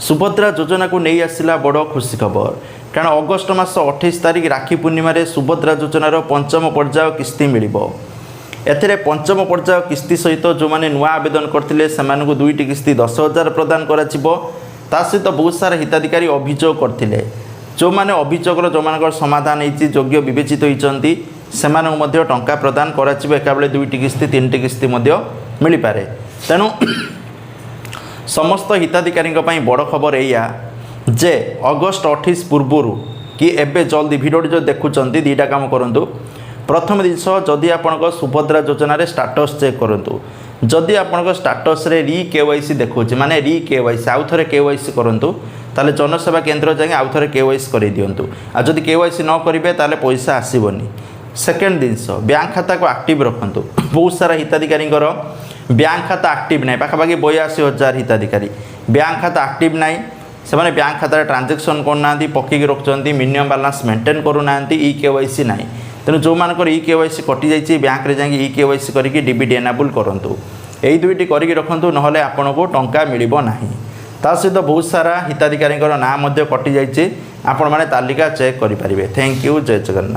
सुभद्रा योजना को नहीं आसला बड़ खुशी खबर कारण अगस्ट मास 28 तारिख राखी पूर्णिम सुभद्रा योजनार पंचम पर्याय किस्ती मिल एथिरे पंचम पर्याय किस्ती सहित जो मैंने नुआ आवेदन करते से दुईटी किस्ती 10,000 प्रदान करा सहित बहुत सारा हिताधिकारी अभियोग करते जो मैंने अभियोगर जो मान समाधान होती योग्य विवेचित होती से टंका प्रदान करा एका बेले दुईटी किस्ती 3टी किस्ती मिल पारे। तेणु समस्त हिताधिकारी बड़ खबर या जे अगस्ट 28 पूर्वर कि एबे जल्दी भिडियो जो देखुं दीटा काम करूँ। प्रथम जिनस जदि आपण सुभद्रा योजन स्टाटस चेक करूँ जदि आपण स्टाटस रे री केवाईसी देखुँ माने री केवाईसी आउ थे केवाईसी करूँ ताले जनसेवा केन्द्र जाए आउ थे केवाईसी कर दिंतु आ जदि केवाईसी न करेंगे ताले पैसा आसबनी। सेकेंड जिनस बैंक खाता को एक्टिव रखु। बहुत सारा हिताधिकारी बैंक खाता एक्टिव ना पाखापाखि 82,000 हिताधिकारी बैंक खाता एक्टिव ना से बैंक खाता ट्रांजेक्शन करना पकईक रखुच्च मिनिमम बैलेंस मेंटेन करूना ई केवाईसी ना तेणु जो मानकर ई केवाईसी कटि जाइए बैंक रे जाके ई केवाईसी करके डीबीटी एनाबल करूँ यही दुईटी करके रखु ना आपन को टंका मिल ना। ता सहित बहुत सारा हिताधिकारी नाम कटि जाइए आपण मैंने तालिका चेक करेंगे। Thank you. जय जगन्नाथ।